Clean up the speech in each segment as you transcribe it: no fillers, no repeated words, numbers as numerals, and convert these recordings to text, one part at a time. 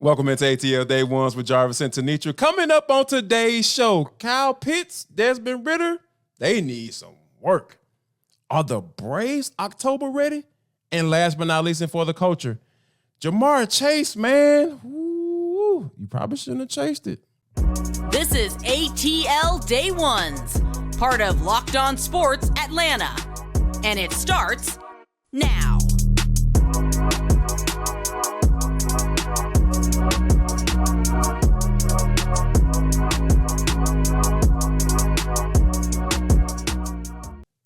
Welcome into ATL Day Ones with Jarvis and Tanitra. Coming up on today's show, Kyle Pitts, Desmond Ridder, they need some work. Are the Braves October ready? And last but not least, and for the culture, Jamar Chase, man, you probably shouldn't have chased it. This is ATL Day Ones, part of Locked On Sports Atlanta. And it starts now.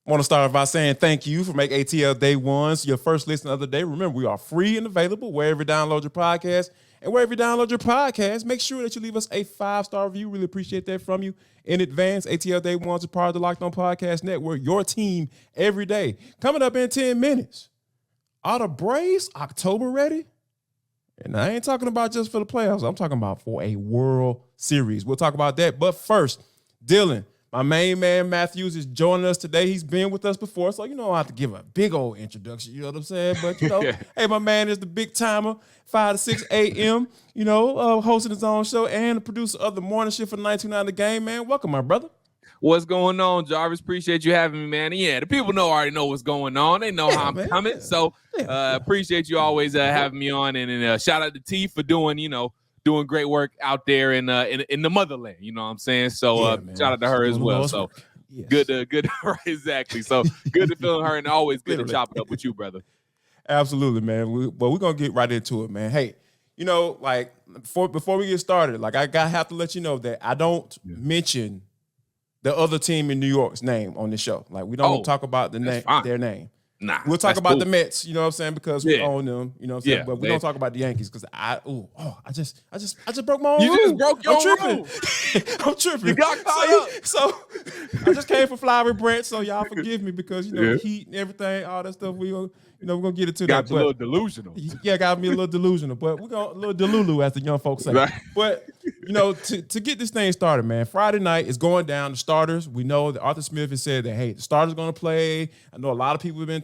I want to start by saying thank you for making ATL Day Ones your first listen of the day. Remember, we are free and available wherever you download your podcast. And wherever you download your podcast, make sure that you leave us a 5-star review. Really appreciate that from you in advance. ATL Day Ones are part of the Locked On Podcast Network, your team every day. Coming up in 10 minutes, are the Braves October ready? And I ain't talking about just for the playoffs. I'm talking about for a World Series. We'll talk about that. But first, Dylan, my main man, Mathews, is joining us today. He's been with us before, so you know I have to give a big old introduction, you know what I'm saying? But, you know, hey, my man is the big timer, 5 to 6 a.m., you know, hosting his own show and the producer of the morning shift for 1999 The Game, man. Welcome, my brother. What's going on, Jarvis? Appreciate you having me, man. And yeah, the people already know what's going on. They know how I'm coming. So appreciate you always having me on. And shout out to T for doing great work out there in the motherland. You know what I'm saying? So shout out to her as well. So yes. Good. Right, exactly. So good to feel her and always good to chop it up with you, brother. Absolutely, man. We're going to get right into it, man. Hey, you know, like before we get started, like I have to let you know that I don't mention the other team in New York's name on the show. Like we don't talk about their name. Nah, we'll talk about the Mets, you know what I'm saying, because we own them, you know what I'm saying. But we don't talk about the Yankees because I just broke my own rule. You just broke your own rule. I'm tripping. You got caught up. So I just came from Flowery Brent, so y'all forgive me because the heat and everything, all that stuff. We're gonna get into got that. Got a little delusional. Yeah, got me a little delusional, but we're gonna a little delulu, as the young folks say. Right. But to get this thing started, man, Friday night is going down. The starters, we know that Arthur Smith has said that, hey, the starters going to play. I know a lot of people have been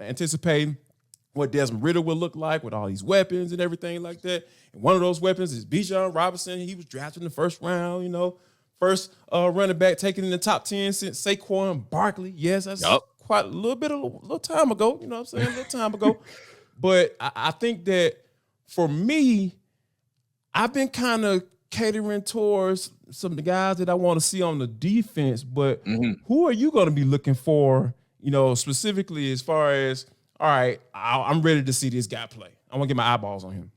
anticipating what Desmond Ridder will look like with all these weapons and everything like that. And one of those weapons is Bijan Robinson. He was drafted in the first round, first running back taken in the top 10 since Saquon Barkley. Yes, that's quite a little time ago, you know what I'm saying, a little time ago. But I think that for me, I've been kind of catering towards some of the guys that I want to see on the defense, but who are you going to be looking for, specifically as far as, all right, I'm ready to see this guy play. I want to get my eyeballs on him.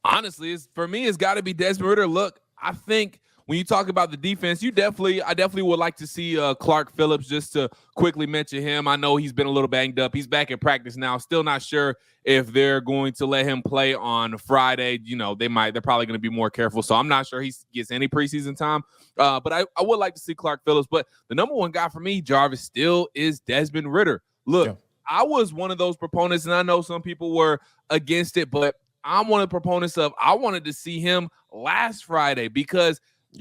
Honestly, for me, it's got to be Desmond Ridder. Look, I think when you talk about the defense, I definitely would like to see Clark Phillips, just to quickly mention him. I know he's been a little banged up. He's back in practice now. Still not sure if they're going to let him play on Friday. They're probably going to be more careful. So I'm not sure he gets any preseason time. But I would like to see Clark Phillips. But the number one guy for me, Jarvis, still is Desmond Ridder. Look, I was one of those proponents, and I know some people were against it, but I'm one of the proponents of I wanted to see him last Friday because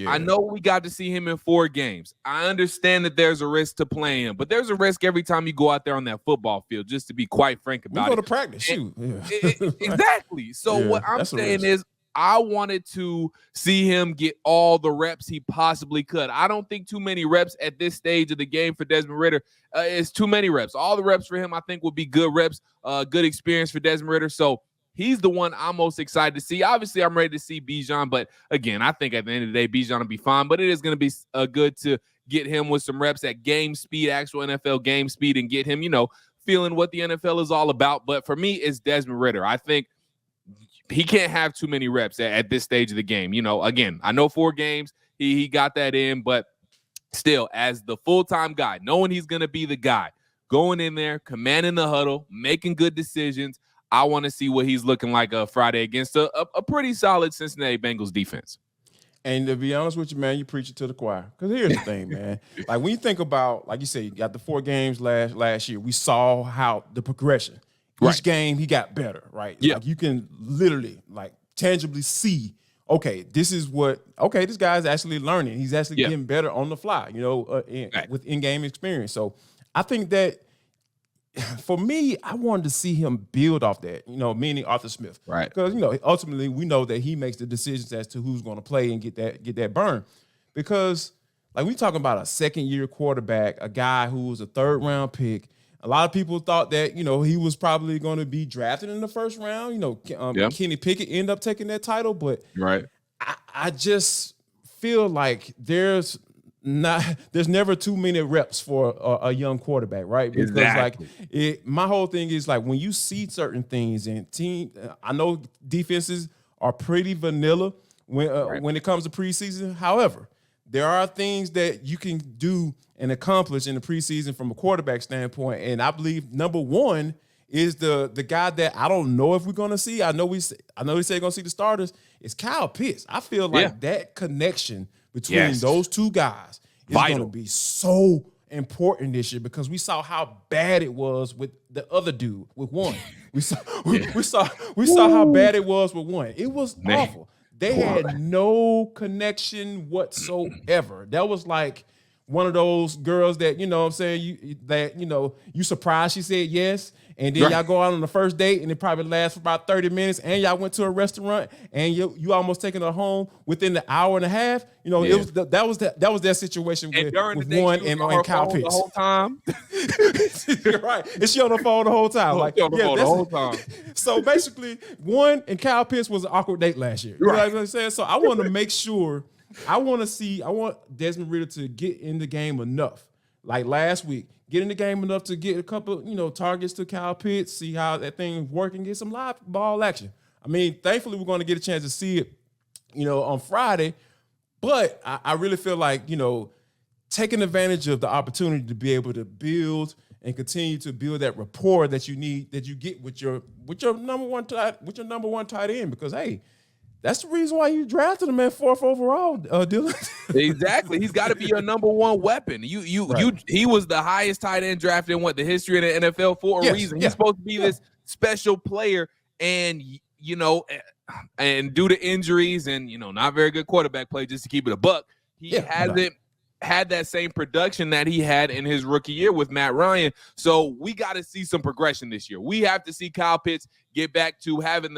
I know we got to see him in 4 games. I understand that there's a risk to playing him, but there's a risk every time you go out there on that football field, just to be quite frank about it. We go to practice, shoot. Exactly. So what I'm saying is I wanted to see him get all the reps he possibly could. I don't think too many reps at this stage of the game for Desmond Ridder is too many reps. All the reps for him, I think, would be good reps, good experience for Desmond Ridder. So he's the one I'm most excited to see. Obviously, I'm ready to see Bijan, but again, I think at the end of the day, Bijan will be fine. But it is going to be good to get him with some reps at game speed, actual NFL game speed, and get him, feeling what the NFL is all about. But for me, it's Desmond Ridder. I think he can't have too many reps at this stage of the game. Again, I know 4 games, he got that in, but still, as the full-time guy, knowing he's going to be the guy, going in there, commanding the huddle, making good decisions, I want to see what he's looking like Friday against a pretty solid Cincinnati Bengals defense. And to be honest with you, man, you preach it to the choir. Because here's the thing, man. Like, when you think about, like you said, you got the 4 games last year. We saw how the progression. Each game, he got better, right? Yeah. Like, you can literally, tangibly see, this guy's actually learning. He's actually getting better on the fly, with in-game experience. So I think that for me, I wanted to see him build off that, meaning Arthur Smith. Right. Because, ultimately we know that he makes the decisions as to who's going to play and get that burn. Because like we talking about a second-year quarterback, a guy who was a third-round pick. A lot of people thought that, he was probably going to be drafted in the first round. Kenny Pickett ended up taking that title, but right. I just feel like there's never too many reps for a young quarterback, right? Because exactly. My whole thing is like when you see certain things and I know defenses are pretty vanilla when it comes to preseason. However, there are things that you can do and accomplish in the preseason from a quarterback standpoint, and I believe number one is the guy that I don't know if we're gonna see. I know we say gonna see the starters. It's Kyle Pitts. I feel like that connection between those two guys is going to be so important this year because we saw how bad it was with the other dude, with one. We saw how bad it was with one. It was awful. They had no connection whatsoever. That was like one of those girls that, you surprised she said yes, and then y'all go out on the first date and it probably lasts for about 30 minutes, and y'all went to a restaurant and you almost taken her home within the hour and a half. That was that situation with one and Kyle Pitts. The whole time. You're right. And she on the phone the whole time. The whole time. So basically, one and Kyle Pitts was an awkward date last year. You know what I'm saying? So I want to make sure. I want Desmond Ridder to get in the game enough, like last week, get in the game enough to get a couple, targets to Kyle Pitts, see how that thing work and get some live ball action. I mean, thankfully we're going to get a chance to see it, on Friday, but I really feel like, taking advantage of the opportunity to be able to build and continue to build that rapport that you need, that you get with your number one tight end, because hey, that's the reason why you drafted him at 4th overall, Dylan. Exactly. He's got to be your number one weapon. He was the highest tight end drafted in the history of the NFL for a reason. He's supposed to be this special player, and and due to injuries and not very good quarterback play, just to keep it a buck, he hasn't had that same production that he had in his rookie year with Matt Ryan. So we got to see some progression this year. We have to see Kyle Pitts get back to having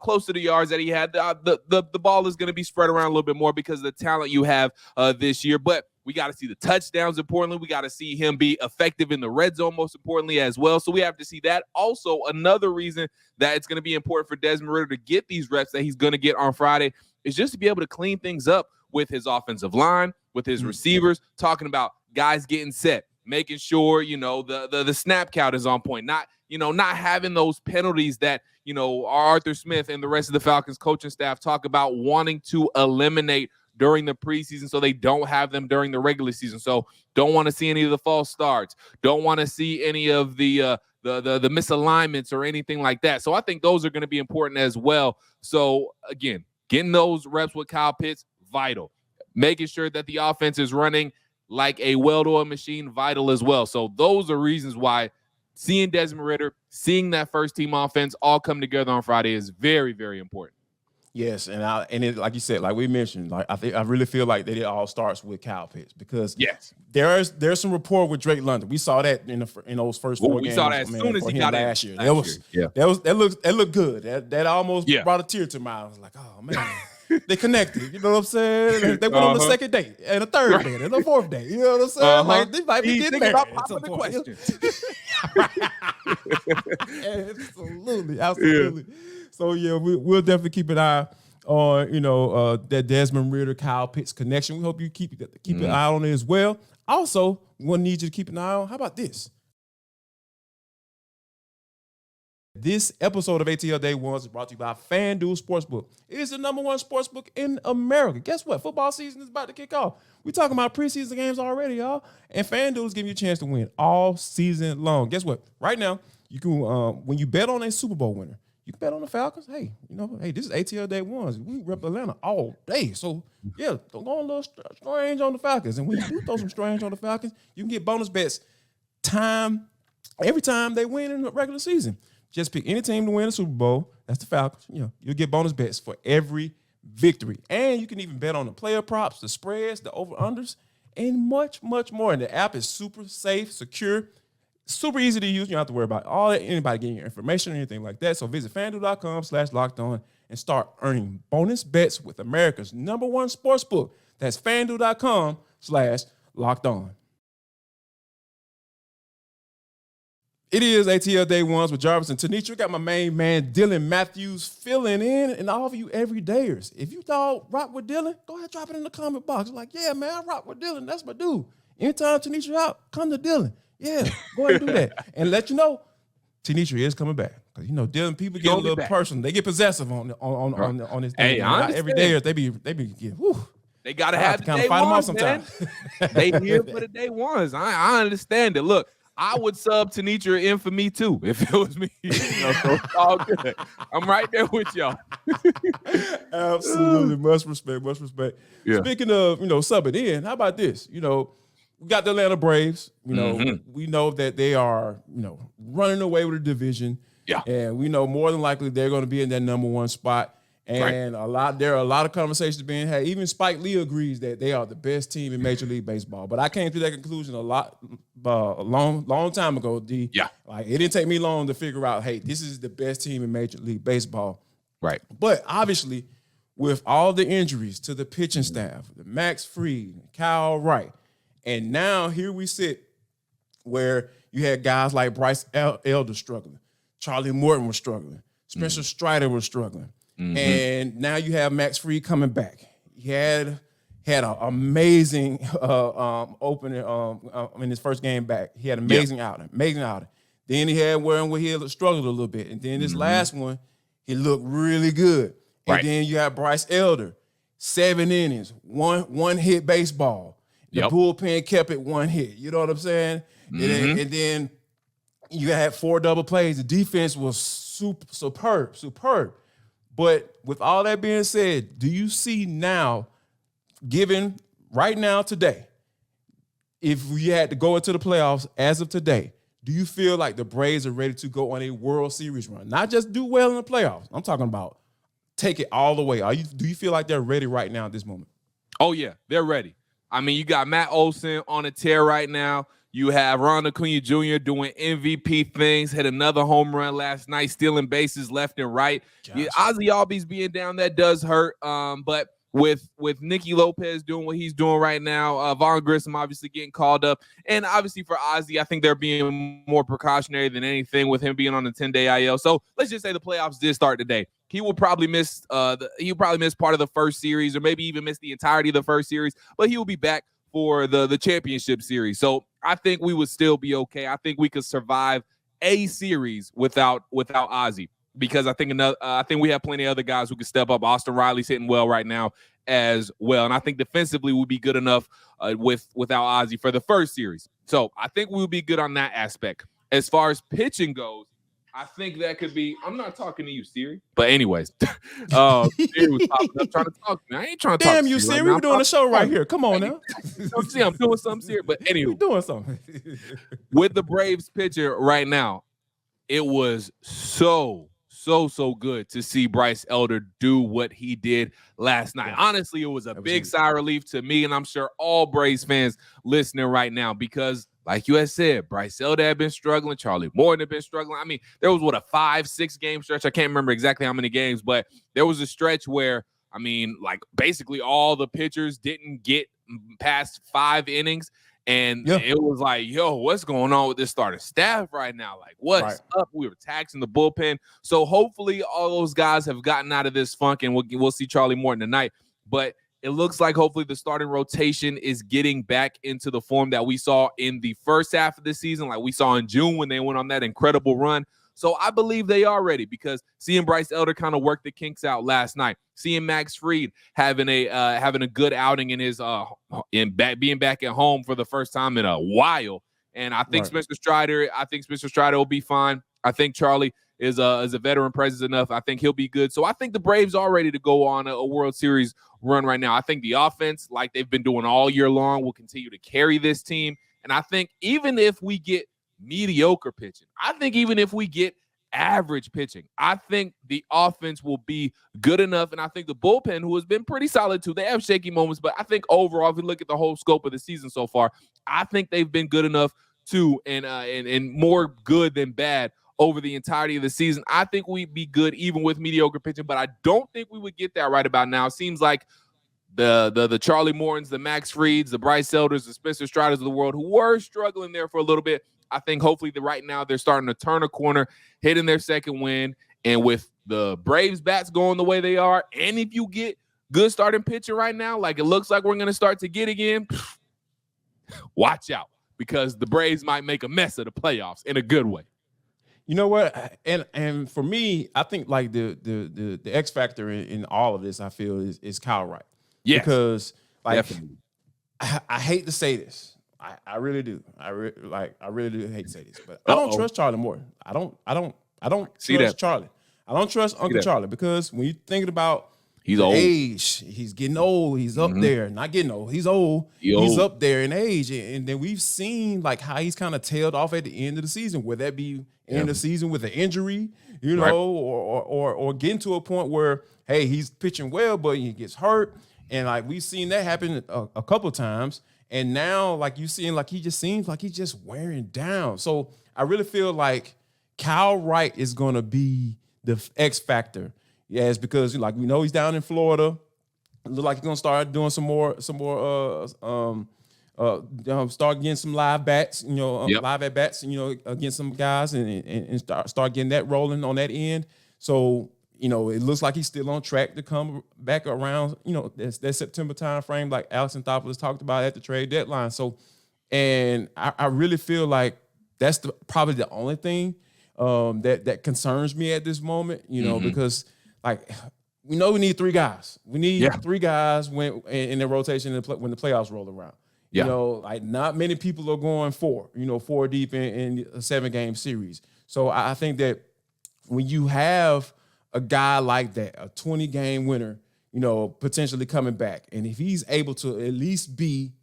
close to the yards that he had. The ball is going to be spread around a little bit more because of the talent you have this year. But we got to see the touchdowns, importantly. We got to see him be effective in the red zone, most importantly, as well. So we have to see that. Also, another reason that it's going to be important for Desmond Ridder to get these reps that he's going to get on Friday is just to be able to clean things up with his offensive line, with his receivers, talking about guys getting set, making sure, the snap count is on point, not having those penalties that, Arthur Smith and the rest of the Falcons coaching staff talk about wanting to eliminate during the preseason so they don't have them during the regular season. So don't want to see any of the false starts. Don't want to see any of the misalignments or anything like that. So I think those are going to be important as well. So again, getting those reps with Kyle Pitts, vital. Making sure that the offense is running like a well-oiled machine, vital as well. So those are reasons why seeing Desmond Ridder, seeing that first-team offense all come together on Friday is very, very important. Yes, and it, like you said, like we mentioned, like I really feel like that it all starts with Kyle Pitts because there's some rapport with Drake London. We saw that in those first 4 games. We saw that as soon as he got last year. That looked good. That almost brought a tear to my eye. I was like, oh man. They connected, you know what I'm saying? They went on the second date and a third date and a fourth date. You know what I'm saying? Like they might be getting married. Absolutely. So we'll definitely keep an eye on that Desmond Ridder Kyle Pitts connection. We hope you keep an eye on it as well. Also, we'll need you to keep an eye on. How about this? This episode of ATL Day Ones is brought to you by FanDuel Sportsbook. It is the number one sportsbook in America. Guess what? Football season is about to kick off. We're talking about preseason games already, y'all. And FanDuel is giving you a chance to win all season long. Guess what? Right now, you can when you bet on a Super Bowl winner, you can bet on the Falcons. Hey, this is ATL Day Ones. We rep Atlanta all day. So, don't go a little strange on the Falcons. And when you do throw some strange on the Falcons, you can get bonus bets every time they win in the regular season. Just pick any team to win the Super Bowl. That's the Falcons. You'll get bonus bets for every victory. And you can even bet on the player props, the spreads, the over-unders, and much, much more. And the app is super safe, secure. Super easy to use. You don't have to worry about anybody getting your information or anything like that. So visit FanDuel.com/lockedon and start earning bonus bets with America's #1 sportsbook. That's FanDuel.com/lockedon. It is ATL Day Ones with Jarvis and Tanisha. We got my main man, Dylan Mathews, filling in, and all of you everydayers. If you thought rock with Dylan, go ahead and drop it in the comment box. Like, yeah, man, I rock with Dylan. That's my dude. Anytime Tanisha out, come to Dylan. Yeah, go ahead and do that. And let you know, Tanisha is coming back. Because, Dylan, people get a little personal. They get possessive on this thing. Hey, I every day, they be getting, whew. They got to have the kind day of fight ones, them off sometimes. They here for the day ones. I understand it. Look, I would sub Tanisha in for me too if it was me. So it's all good. I'm right there with y'all. Absolutely. Much respect. Yeah. Speaking of, subbing in, how about this? We got the Atlanta Braves. We know that they are, running away with the division. Yeah. And we know more than likely they're going to be in that #1 spot. And there are a lot of conversations being had. Even Spike Lee agrees that they are the best team in Major League Baseball. But I came to that conclusion a long time ago, D. Yeah. Like, it didn't take me long to figure out, hey, this is the best team in Major League Baseball. Right. But obviously, with all the injuries to the pitching staff, the Max Fried, Kyle Wright, and now here we sit where you had guys like Bryce Elder struggling. Charlie Morton was struggling. Spencer Strider was struggling. And now you have Max Fried coming back. He had an amazing opening in his first game back. He had an amazing outing. Then he had one where he struggled a little bit. And then this last one, he looked really good. And then you have Bryce Elder, 7 innings, one hit baseball. The bullpen kept it 1 hit. You know what I'm saying? And then you had 4 double plays. The defense was superb. But with all that being said, do you see now, given right now today, if we had to go into the playoffs as of today, do you feel like the Braves are ready to go on a World Series run? Not just do well in the playoffs. I'm talking about take it all the way. Do you feel like they're ready right now at this moment? Oh, yeah, they're ready. I mean, you got Matt Olson on a tear right now. You have Ron Acuna Jr. doing MVP things, hit another home run last night, stealing bases left and right. Yeah, Ozzie Albies being down, that does hurt. But with Nicky Lopez doing what he's doing right now, Vaughn Grissom obviously getting called up. And obviously for Ozzie, I think they're being more precautionary than anything with him being on the 10-day IL. So let's just say the playoffs did start today. He will probably miss part of the first series, or maybe even miss the entirety of the first series, but he will be back for the championship series. So I think we would still be okay. I think we could survive a series without Ozzie, because I think we have plenty of other guys who can step up. Austin Riley's hitting well right now as well, and I think defensively we'll be good enough without Ozzie for the first series. So I think we'll be good on that aspect. As far as pitching goes, I think that could be. I'm not talking to you, Siri. But anyways, Siri was popping up trying to talk to me. I ain't trying to talk to you. Damn you, Siri. We're doing a show right here. Come on now. I'm doing something, Siri. But anyway, you're doing something. With the Braves pitcher right now, it was so good to see Bryce Elder do what he did last night. Honestly, it was a big sigh of relief to me, and I'm sure all Braves fans listening right now, because like you had said, Bryce Elder had been struggling. Charlie Morton had been struggling. I mean, there was, a 5-6 game stretch. I can't remember exactly how many games, but there was a stretch where, I mean, like basically all the pitchers didn't get past 5 innings. And it was like, yo, what's going on with this starting staff right now? Like, what's up? We were taxing the bullpen. So hopefully all those guys have gotten out of this funk, and we'll see Charlie Morton tonight. But it looks like hopefully the starting rotation is getting back into the form that we saw in the first half of the season, like we saw in June when they went on that incredible run. So I believe they are ready, because seeing Bryce Elder kind of work the kinks out last night, seeing Max Fried having a good outing in his being back at home for the first time in a while, and I think Spencer Strider will be fine. I think Charlie is a veteran presence enough. I think he'll be good. So I think the Braves are ready to go on a World Series run right now. I think the offense, like they've been doing all year long, will continue to carry this team. And I think even if we get mediocre pitching, I think even if we get average pitching, I think the offense will be good enough. And I think the bullpen, who has been pretty solid too, they have shaky moments, but I think overall, if we look at the whole scope of the season so far, I think they've been good enough too, and more good than bad over the entirety of the season. I think we'd be good even with mediocre pitching, but I don't think we would get that right about now. It seems like the Charlie Mortons, the Max Frieds, the Bryce Elders, the Spencer Striders of the world who were struggling there for a little bit. I think hopefully right now they're starting to turn a corner, hitting their second win. And with the Braves bats going the way they are, and if you get good starting pitcher right now, like it looks like we're going to start to get again, watch out, because the Braves might make a mess of the playoffs in a good way. You know what? And for me, I think like the X factor in all of this, I feel is Kyle Wright. Yes. Because like Definitely. I hate to say this. I really do. I really do hate to say this, but I don't trust Charlie Morton. I don't trust Charlie. I don't trust Uncle Charlie, because when you're thinking about he's old. Age, he's getting old. He's up there. Not getting old. He's old. He's up there in age. And then we've seen like how he's kind of tailed off at the end of the season, whether that be end of the season with an injury, you know, or getting to a point where, hey, he's pitching well, but he gets hurt. And like we've seen that happen a couple of times. And now like you seeing like he just seems like he's just wearing down. So I really feel like Kyle Wright is going to be the X factor. Yes, because like we know he's down in Florida. Look like he's gonna start doing some more start getting some live bats, live at bats, against some guys and start getting that rolling on that end. So, it looks like he's still on track to come back around, that September time frame, like Alex Anthopoulos talked about at the trade deadline. So, and I really feel like that's probably the only thing that concerns me at this moment, because like we know we need three guys. We need three guys when in the rotation when the playoffs roll around. Yeah. Like not many people are going four deep in a 7-game series. So I think that when you have a guy like that, a 20-game winner, potentially coming back, and if he's able to at least be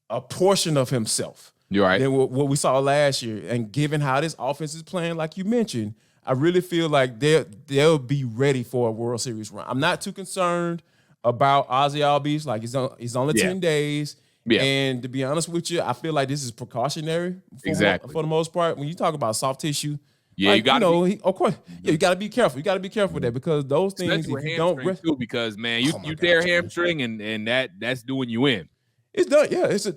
a portion of himself, you're right. Then what we saw last year, and given how this offense is playing, like you mentioned, I really feel like they'll be ready for a World Series run. I'm not too concerned about Ozzie Albies. Like he's only 10 days. Yeah. And to be honest with you, I feel like this is precautionary for the most part. When you talk about soft tissue, you got to of course, you got to be careful. You got to be careful with that, because those things, if you don't too, because man, you tear hamstring and that's doing you in. It's done. Yeah, it's a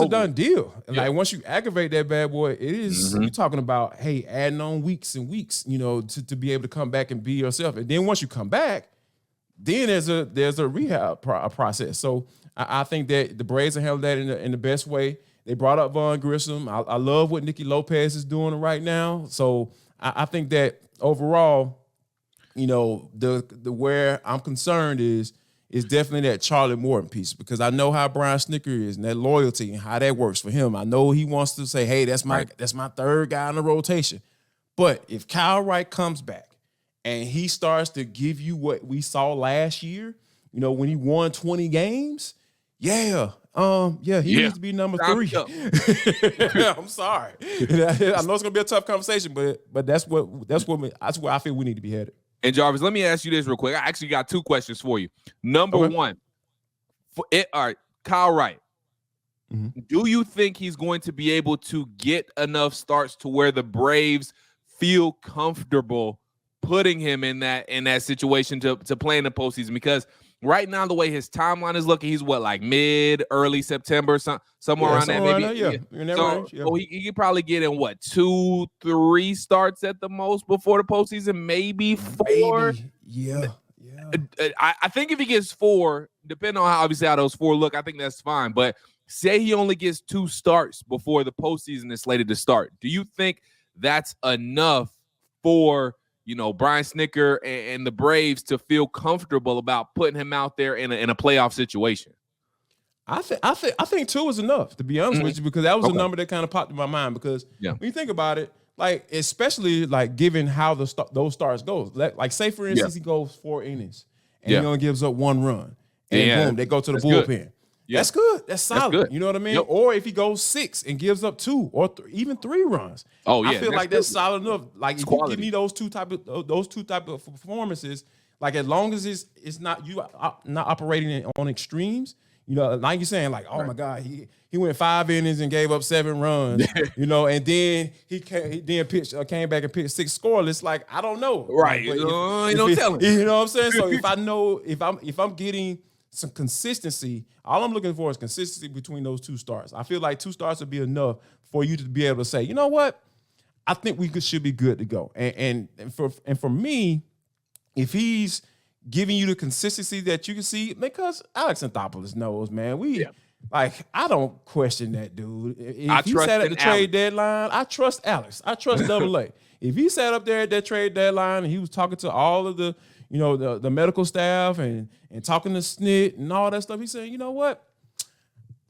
done deal. Yeah. Like once you aggravate that bad boy, it is you're talking about, hey, adding on weeks and weeks, to be able to come back and be yourself. And then once you come back, then there's a rehab process. So I think that the Braves have handled that in the best way. They brought up Vaughn Grissom. I love what Nicky Lopez is doing right now. So I think that overall, the where I'm concerned is definitely that Charlie Morton piece, because I know how Brian Snicker is and that loyalty and how that works for him. I know he wants to say, hey, that's my third guy in the rotation. But if Kyle Wright comes back and he starts to give you what we saw last year, when he won 20 games, he needs to be number 3. I'm sorry. I know it's gonna be a tough conversation, but that's where I feel we need to be headed. And Jarvis, let me ask you this real quick. I actually got 2 questions for you. Number one, Kyle Wright. Do you think he's going to be able to get enough starts to where the Braves feel comfortable putting him in that situation to play in the postseason? Because right now, the way his timeline is looking, he's early September, somewhere around that, maybe. So he could probably get in 2-3 starts at the most before the postseason, maybe 4. Yeah. I think if he gets 4, depending on how those 4 look, I think that's fine. But say he only gets 2 starts before the postseason is slated to start. Do you think that's enough for Brian Snicker and the Braves to feel comfortable about putting him out there in a playoff situation? I think 2 is enough, to be honest with you, because that was a number that kind of popped in my mind. Because when you think about it, like especially like given how those starts goes, like say for instance he goes 4 innings and he only gives up 1 run, and boom, they go to the bullpen. Good. Yeah. That's good. That's solid. That's good. You know what I mean? Yep. Or if he goes 6 and gives up 2 or even 3 runs, I feel like that's solid enough. Like if you give me those two type of performances, like as long as it's not you not operating on extremes, You know, like you're saying, like, oh my God, he went 5 innings and gave up 7 runs, you know, and then he came back and pitched 6 scoreless. Like, I don't know. Right. Like, you don't tell him. You know what I'm saying? So if I know, if I'm getting some consistency, all I'm looking for is consistency between those 2 starts. I feel like 2 starts would be enough for you to be able to say, you know what? I think we should be good to go. And for me, if he's giving you the consistency that you can see, because Alex Anthopoulos knows, man, like, I don't question that dude. If he sat at the trade deadline, I trust Alex. I trust Double A. If he sat up there at that trade deadline and he was talking to all of the, you know, the medical staff and talking to SNIT and all that stuff, he said, you know what?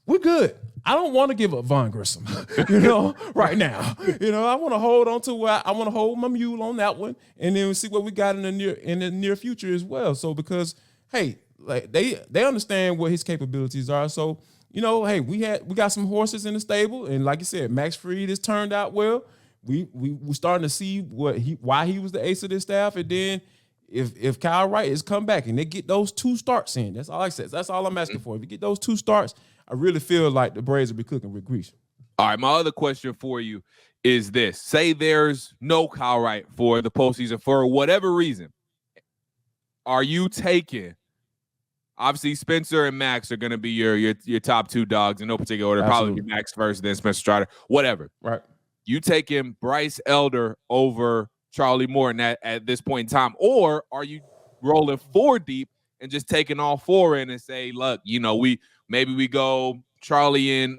We're good. I don't want to give up Von Grissom, you know, right now. You know, I want to hold on to where I want to hold my mule on that one, and then see what we got in the near future as well. So because, hey, like they understand what his capabilities are. So, you know, hey, we got some horses in the stable, and like you said, Max Fried has turned out well. We starting to see why he was the ace of this staff, and then if Kyle Wright has come back and they get those 2 starts in, that's all I said. That's all I'm asking for. If you get those 2 starts, I really feel like the Braves will be cooking with grease. All right, my other question for you is this. Say there's no Kyle Wright for the postseason for whatever reason. Are you taking, obviously Spencer and Max are going to be your top 2 dogs in no particular order. Absolutely. Probably be Max first, then Spencer Strider, whatever. Right. You taking Bryce Elder over Charlie Morton at this point in time, or are you rolling 4 deep and just taking all 4 in and say, look, you know, maybe we go Charlie in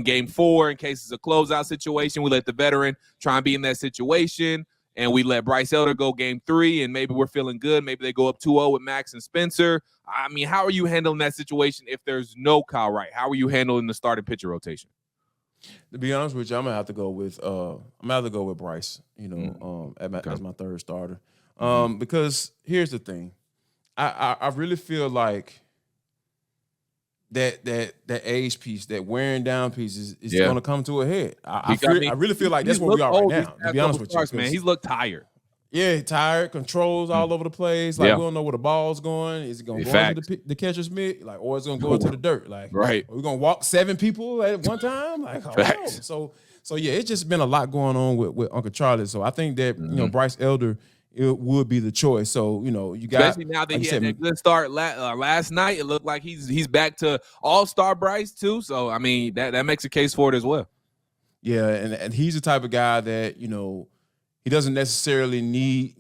game 4 in case it's a closeout situation. We let the veteran try and be in that situation, and we let Bryce Elder go game 3, and maybe we're feeling good. Maybe they go up 2-0 with Max and Spencer. I mean, how are you handling that situation if there's no Kyle Wright? How are you handling the starting pitcher rotation? To be honest with you, I'm gonna have to go with Bryce. You know, as my 3rd starter. Because here's the thing, I really feel like that age piece, that wearing down piece is going to come to a head. I really feel like that's where we are right now, to be honest with you. Man, he's looked tired. Yeah, tired, controls all over the place. Like, we don't know where the ball's going. Is it going to go into the catcher's mitt? Like, or is it going to go into the dirt? Like, right. Are we going to walk 7 people at one time? Like, so yeah, it's just been a lot going on with Uncle Charlie. So I think that, you know, Bryce Elder, it would be the choice. So, you know, you got, especially now that he had that good start last night. It looked like he's back to all-star Bryce too. So I mean, that makes a case for it as well. Yeah, and he's the type of guy that, you know, he doesn't necessarily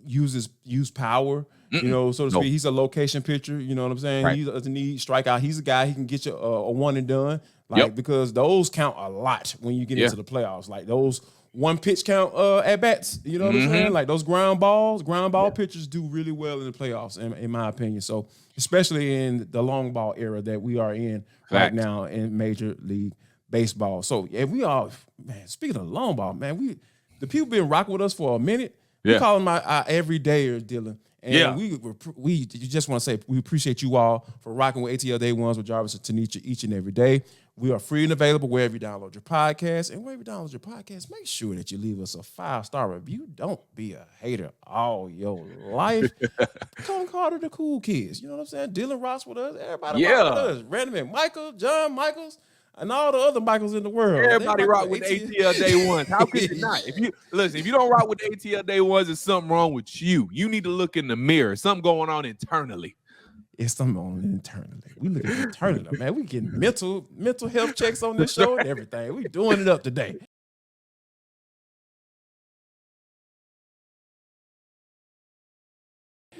use power, you know, so to speak. He's a location pitcher. You know what I'm saying? Right. He doesn't need strikeout. He's a guy, he can get you a one and done, like because those count a lot when you get into the playoffs. Like those 1 pitch count at bats, you know what I'm saying? Like those ground ball pitchers do really well in the playoffs, in my opinion. So especially in the long ball era that we are in right now in Major League Baseball. So yeah, we all, man, speaking of long ball, man, the people been rocking with us for a minute. We call them our everydayer, Dylan. And we just want to say we appreciate you all for rocking with ATL Day Ones with Jarvis and Tanisha each and every day. We are free and available wherever you download your podcast. And wherever you download your podcast, make sure that you leave us a 5-star review. Don't be a hater all your life. Come call to the cool kids. You know what I'm saying? Dylan rocks with us. Everybody rocks with us. Random Michael, John Michaels, and all the other Michaels in the world. Everybody rock with ATL Day Ones. How could you not? If you don't rock with ATL Day Ones, there's something wrong with you. You need to look in the mirror. Something going on internally. It's something on internally. We look at internally, man. We getting mental health checks on this show and everything. We doing it up today.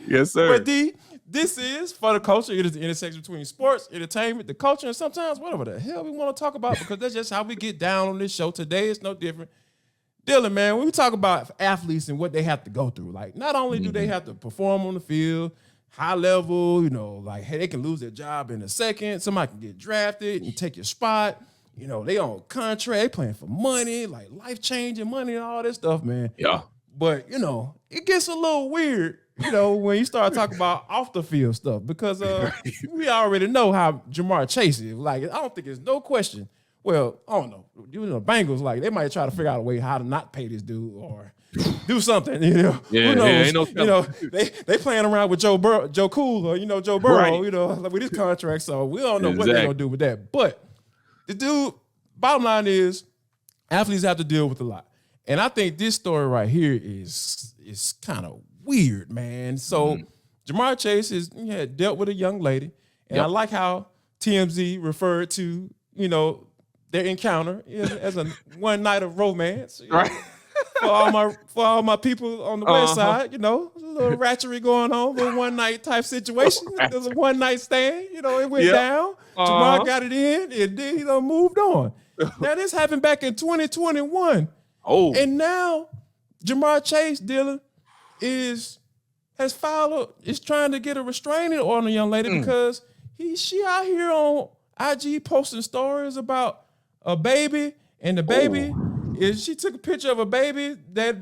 Yes, sir. But this is For the Culture. It is the intersection between sports, entertainment, the culture, and sometimes whatever the hell we want to talk about, because that's just how we get down on this show. Today it's no different. Dylan, man, when we talk about athletes and what they have to go through, like not only do they have to perform on the field, high level, you know, like, hey, they can lose their job in a second. Somebody can get drafted and take your spot. You know, they on contract, they playing for money, like life-changing money and all this stuff, man. Yeah. But, you know, it gets a little weird, you know, when you start talking about off the field stuff, because we already know how Jamar Chase is. Like, I don't think there's no question well, I don't know. You know, Bengals, like, they might try to figure out a way how to not pay this dude or do something, you know. Yeah, who knows? Yeah, you know, they playing around with Joe Cool, or, you know, Joe Burrow, right. you know, like with his contract. So we don't know what they're going to do with that. But the dude, bottom line is, athletes have to deal with a lot. And I think this story right here is kind of weird, man. So Jamar Chase dealt with a young lady. And I like how TMZ referred to, you know, their encounter as a one night of romance. Right. For all my people on the west side, you know, a little ratchery going on, a little one night type situation. There's a one night stand, you know, it went down. Jamar got it in, and then he done moved on. Now this happened back in 2021. Oh. And now Jamar Chase Dylan is trying to get a restraining order on a young lady because she out here on IG posting stories about a baby, and the baby she took a picture of a baby that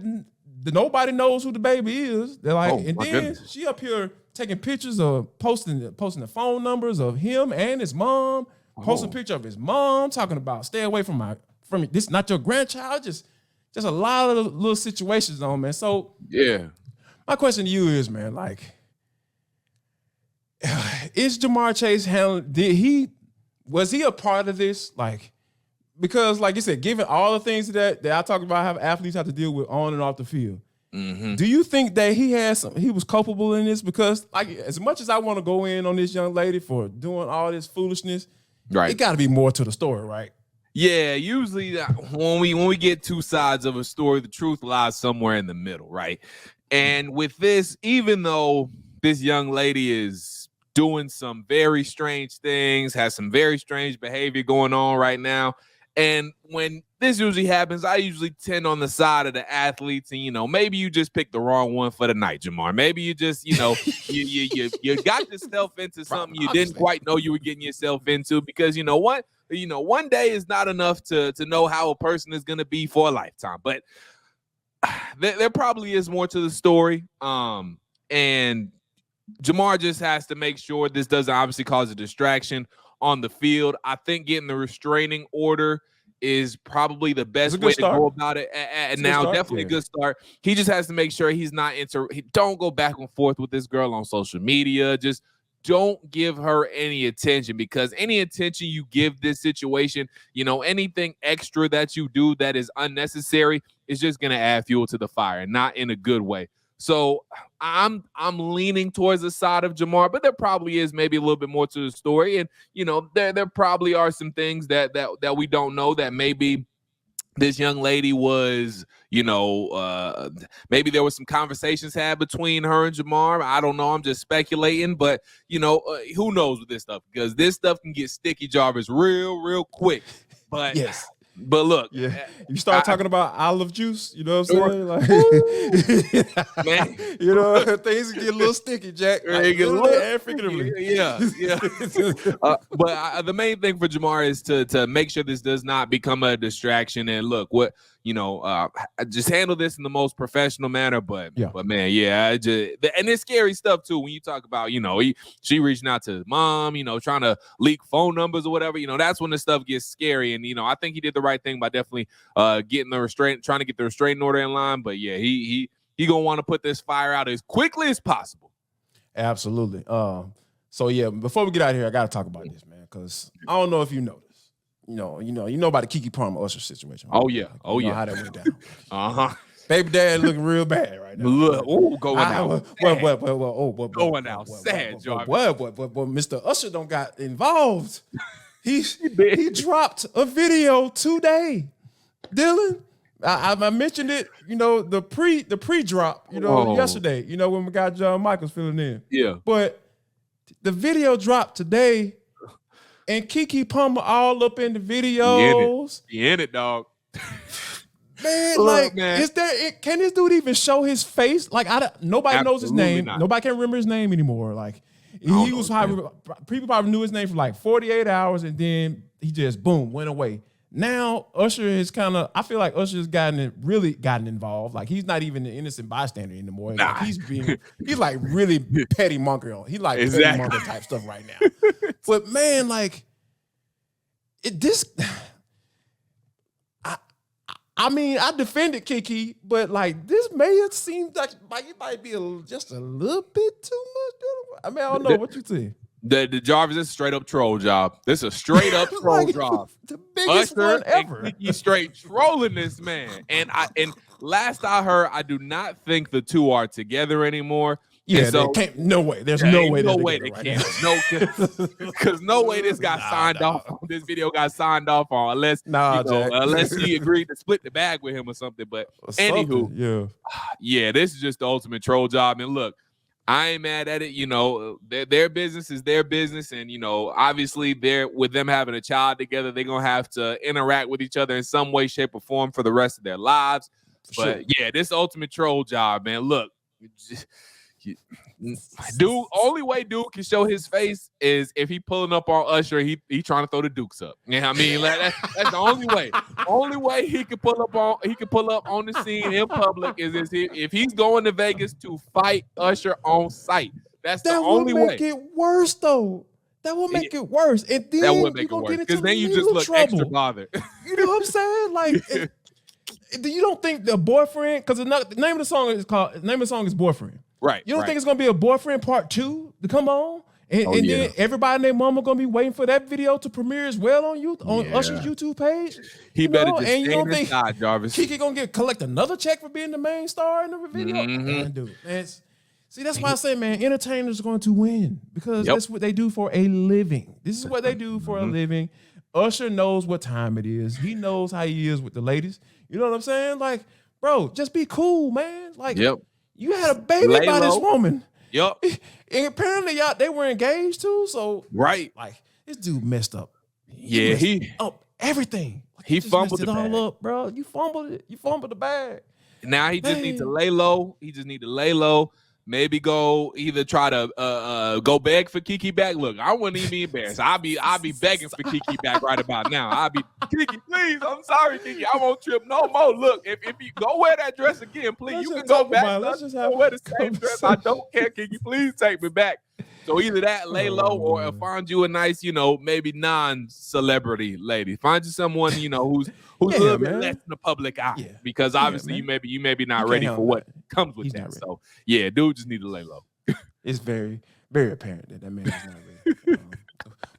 nobody knows who the baby is. They're like, and then goodness. She up here taking pictures of posting the phone numbers of him and his mom, posting a picture of his mom, talking about stay away from this, not your grandchild, just a lot of little situations on, man. So my question to you is, man, like, is Jamar Chase was he a part of this? Like, because like you said, given all the things that I talked about how athletes have to deal with on and off the field, do you think that he was culpable in this? Because like, as much as I want to go in on this young lady for doing all this foolishness, it got to be more to the story, right? Yeah, usually when we get two sides of a story, the truth lies somewhere in the middle, right? And with this, even though this young lady is doing some very strange things, has some very strange behavior going on right now, and when this usually happens, I usually tend on the side of the athletes, and, you know, maybe you just picked the wrong one for the night, Jamar. Maybe you just, you know, you got yourself into something you didn't quite know you were getting yourself into, because, you know what? You know, one day is not enough to know how a person is going to be for a lifetime. But there probably is more to the story. And Jamar just has to make sure this doesn't obviously cause a distraction on the field. I think getting the restraining order is probably the best way to go about it. And now, definitely a good start. He just has to make sure he's not don't go back and forth with this girl on social media. Just don't give her any attention, because any attention you give this situation, you know, anything extra that you do that is unnecessary is just going to add fuel to the fire, not in a good way. So I'm leaning towards the side of Jamar, but there probably is maybe a little bit more to the story. And, you know, there probably are some things that we don't know, that maybe this young lady was, you know, maybe there was some conversations had between her and Jamar. I don't know. I'm just speculating. But, you know, who knows with this stuff? Because this stuff can get sticky, Jarvis, real quick. But yes. But look, you start talking about olive juice, you know what I'm saying? Like, man, you know, things get a little sticky, Jack. Like, figuratively. Yeah. But the main thing for Jamar is to make sure this does not become a distraction. And look, just handle this in the most professional manner. But man, and it's scary stuff too when you talk about, you know, she reaching out to mom, you know, trying to leak phone numbers or whatever. You know, that's when the stuff gets scary. And, you know, I think he did the right thing by definitely trying to get the restraining order in line. But yeah, he gonna want to put this fire out as quickly as possible. Absolutely. So yeah, before we get out of here, I gotta talk about this, man, because I don't know if you noticed. You know about the Keke Palmer Usher situation. Right? Oh yeah, how that went down. Baby dad looking real bad right now. Look, going out. Going out. Sad, Jarvis. What? Mr. Usher don't got involved. He dropped a video today, Dylan. I mentioned it, you know, the pre-drop, you know, yesterday, you know, when we got John Michaels filling in. Yeah. But the video dropped today, and Keke Palmer all up in the videos. He in it, dog. Man, can this dude even show his face? Like, nobody knows his name. Not. Nobody can remember his name anymore. Like, people probably knew his name for like 48 hours, and then he just, boom, went away. Now, Usher is I feel like Usher's really gotten involved. Like, he's not even an innocent bystander anymore. Like, he's like really petty monger. He like petty monger type stuff right now. But man, like, I mean, I defended Kiki, but like this may have seemed like it might be just a little bit too much. I mean, I don't know what you think. The Jarvis is a straight up troll job. This is a straight up troll job. The biggest Usher one ever. And Kiki straight trolling this man. And last I heard, I do not think the two are together anymore. Yeah, so, no way. There's no way. No way they can't. No, because no way this got signed off. This video got signed off on unless he agreed to split the bag with him or something. But anywho, yeah, this is just the ultimate troll job. And look, I ain't mad at it. You know, their business is their business, and you know, obviously, with them having a child together, they're gonna have to interact with each other in some way, shape, or form for the rest of their lives. But yeah, this ultimate troll job, man. Look. Dude, only way dude can show his face is if he pulling up on Usher. He trying to throw the Dukes up. You know what I mean? Like, that's the only way. Only way he can pull up on the scene in public is if he's going to Vegas to fight Usher on site. That's the only way. That would make it worse, though. That will make it worse, and then that would make it worse because then you just look extra bothered. You know what I'm saying? Like, you don't think the boyfriend? Because the name of the song is Boyfriend. Right. You don't think it's gonna be a Boyfriend Part 2 to come on, and then everybody and their mama gonna be waiting for that video to premiere as well on Usher's YouTube page? He better just stay inside, Jarvis. Kiki gonna collect another check for being the main star in the video? Mm-hmm. Man, dude, that's why I say, man, entertainers are going to win because that's what they do for a living. This is what they do for a living. Usher knows what time it is. He knows how he is with the ladies. You know what I'm saying? Like, bro, just be cool, man. Like, you had a baby by this woman. Yep. And apparently, they were engaged too. So, right. Like, this dude messed up. Yeah, he messed up everything. Like, he fumbled it all up, bro. You fumbled it. You fumbled the bag. Now he just needs to lay low. Maybe go either try to go beg for Kiki back. Look, I wouldn't even be embarrassed. I'll be begging for Kiki back right about now. I'll be Kiki, please. I'm sorry, Kiki. I won't trip no more. Look, if you go wear that dress again, please. You can go back. Let's just wear the same dress. I don't care, Kiki. Please take me back. So either that, lay low, or find you a nice, maybe non-celebrity lady. Find you someone, who's a little bit less in the public eye. Yeah. Because obviously you may be not ready for what comes with that. So yeah, dude just need to lay low. It's very, very apparent that man is not ready.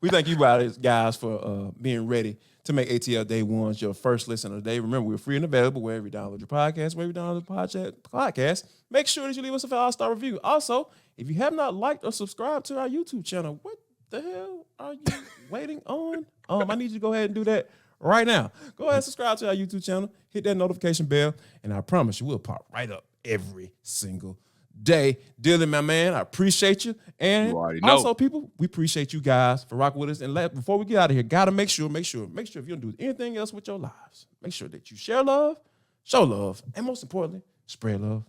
We thank you guys for being ready to make ATL Day Ones your first listen of the day. Remember, we're free and available wherever you download your podcast, podcast. Make sure that you leave us a 5-star review. Also, if you have not liked or subscribed to our YouTube channel, what the hell are you waiting on? I need you to go ahead and do that right now. Go ahead and subscribe to our YouTube channel, hit that notification bell, and I promise you we'll pop right up every single day. Dylan, my man, I appreciate you. And also, people, we appreciate you guys for rocking with us. And before we get out of here, gotta make sure if you don't do anything else with your lives, make sure that you share love, show love, and most importantly, spread love.